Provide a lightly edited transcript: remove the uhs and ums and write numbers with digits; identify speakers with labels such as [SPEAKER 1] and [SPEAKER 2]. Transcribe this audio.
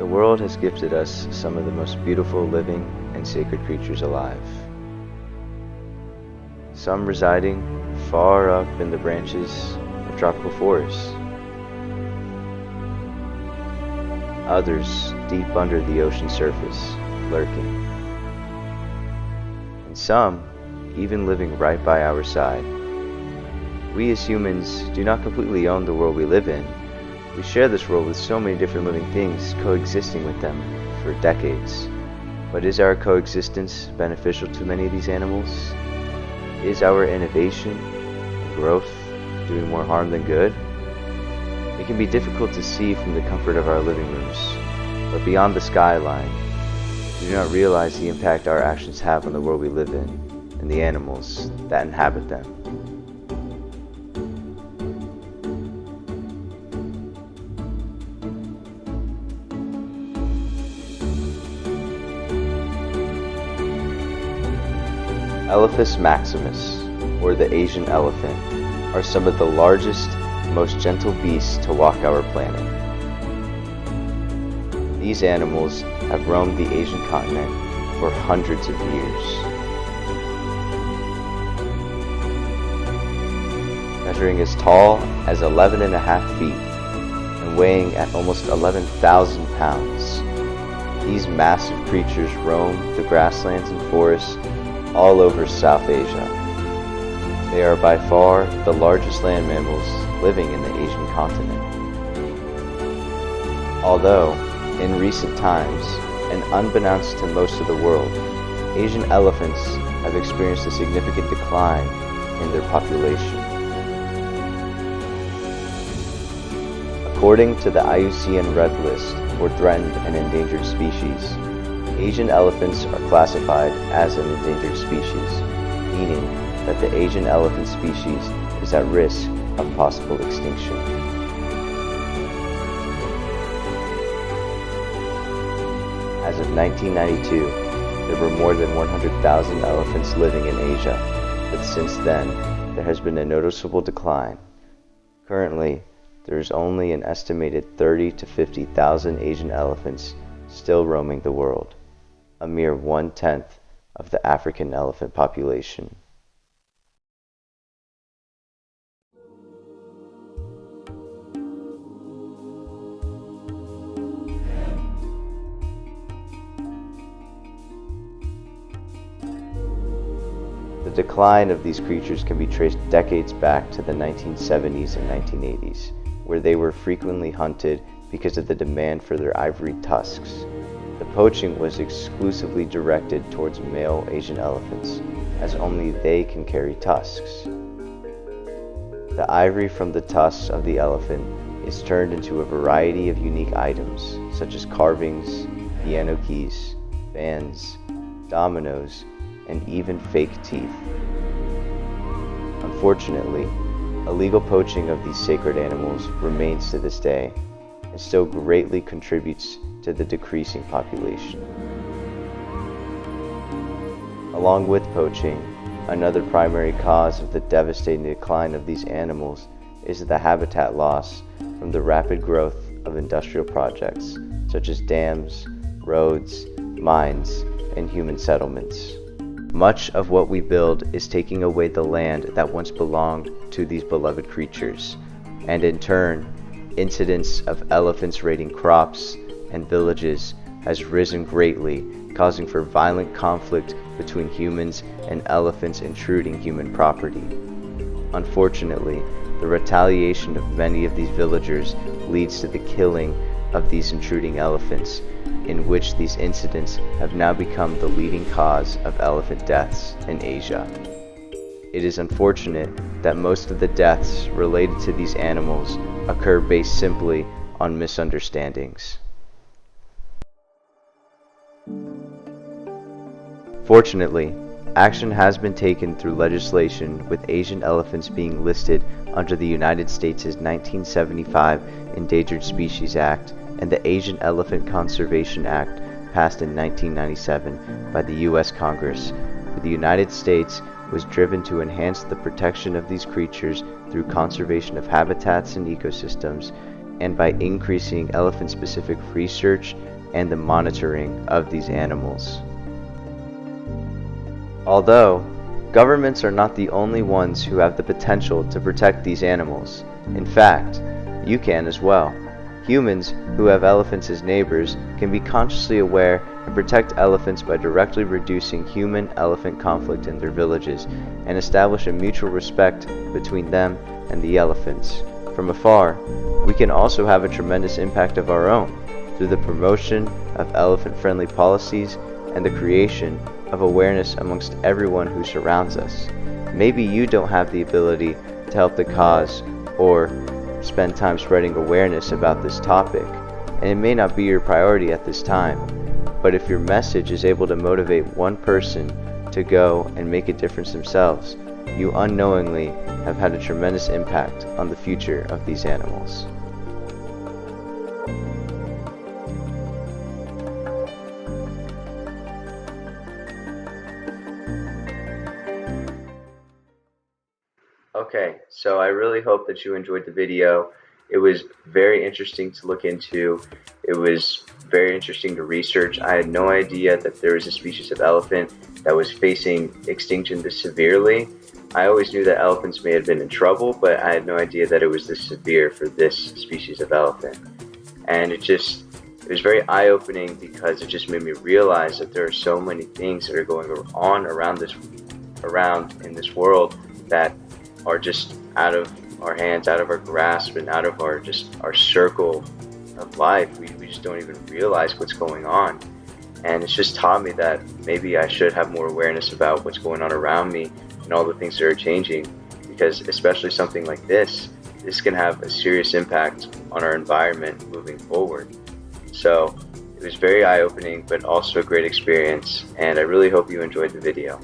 [SPEAKER 1] world has gifted us some of the most beautiful living and sacred creatures alive. Some residing far up in the branches of tropical forests. Others deep under the ocean surface, lurking. And some even living right by our side. We as humans do not completely own the world we live in. We share this world with so many different living things, coexisting with them for decades. But is our coexistence beneficial to many of these animals? Is our innovation and growth doing more harm than good? It can be difficult to see from the comfort of our living rooms, but beyond the skyline, we do not realize the impact our actions have on the world we live in and the animals that inhabit them. Elephas maximus, or the Asian elephant, are some of the largest, most gentle beasts to walk our planet. These animals have roamed the Asian continent for hundreds of years. Measuring as tall as 11.5 feet and weighing at almost 11,000 pounds, these massive creatures roam the grasslands and forests all over South Asia. They are by far the largest land mammals living in the Asian continent. Although, in recent times, and unbeknownst to most of the world, Asian elephants have experienced a significant decline in their population. According to the IUCN Red List for threatened and endangered species, Asian elephants are classified as an endangered species, meaning that the Asian elephant species is at risk of possible extinction. As of 1992, there were more than 100,000 elephants living in Asia, but since then, there has been a noticeable decline. Currently, there is only an estimated 30 to 50,000 Asian elephants still roaming the world, a mere 1/10 of the African elephant population. The decline of these creatures can be traced decades back to the 1970s and 1980s, where they were frequently hunted because of the demand for their ivory tusks. The poaching was exclusively directed towards male Asian elephants, as only they can carry tusks. The ivory from the tusks of the elephant is turned into a variety of unique items, such as carvings, piano keys, fans, dominoes, and even fake teeth. Unfortunately, illegal poaching of these sacred animals remains to this day and still greatly contributes to the decreasing population. Along with poaching, another primary cause of the devastating decline of these animals is the habitat loss from the rapid growth of industrial projects such as dams, roads, mines, and human settlements. Much of what we build is taking away the land that once belonged to these beloved creatures, and in turn, incidents of elephants raiding crops and villages has risen greatly, causing for violent conflict between humans and elephants intruding human property. Unfortunately, the retaliation of many of these villagers leads to the killing of these intruding elephants, in which these incidents have now become the leading cause of elephant deaths in Asia. It is unfortunate that most of the deaths related to these animals occur based simply on misunderstandings. Fortunately, action has been taken through legislation, with Asian elephants being listed under the United States' 1975 Endangered Species Act and the Asian Elephant Conservation Act passed in 1997 by the U.S. Congress, where the United States was driven to enhance the protection of these creatures through conservation of habitats and ecosystems, and by increasing elephant-specific research, and the monitoring of these animals. Although, governments are not the only ones who have the potential to protect these animals. In fact, you can as well. Humans who have elephants as neighbors can be consciously aware and protect elephants by directly reducing human-elephant conflict in their villages and establish a mutual respect between them and the elephants. From afar, we can also have a tremendous impact of our own through the promotion of elephant-friendly policies and the creation of awareness amongst everyone who surrounds us. Maybe you don't have the ability to help the cause or spend time spreading awareness about this topic, and it may not be your priority at this time, but if your message is able to motivate one person to go and make a difference themselves, you unknowingly have had a tremendous impact on the future of these animals. Okay, so I really hope that you enjoyed the video. It was very interesting to look into. It was very interesting to research. I had no idea that there was a species of elephant that was facing extinction this severely. I always knew that elephants may have been in trouble, but I had no idea that it was this severe for this species of elephant. And it was very eye-opening because it just made me realize that there are so many things that are going on around in this world that are just out of our hands, out of our grasp, and out of our circle of life. We just don't even realize what's going on. And it's just taught me that maybe I should have more awareness about what's going on around me and all the things that are changing, because especially something like this can have a serious impact on our environment moving forward. So it was very eye-opening, but also a great experience, and I really hope you enjoyed the video.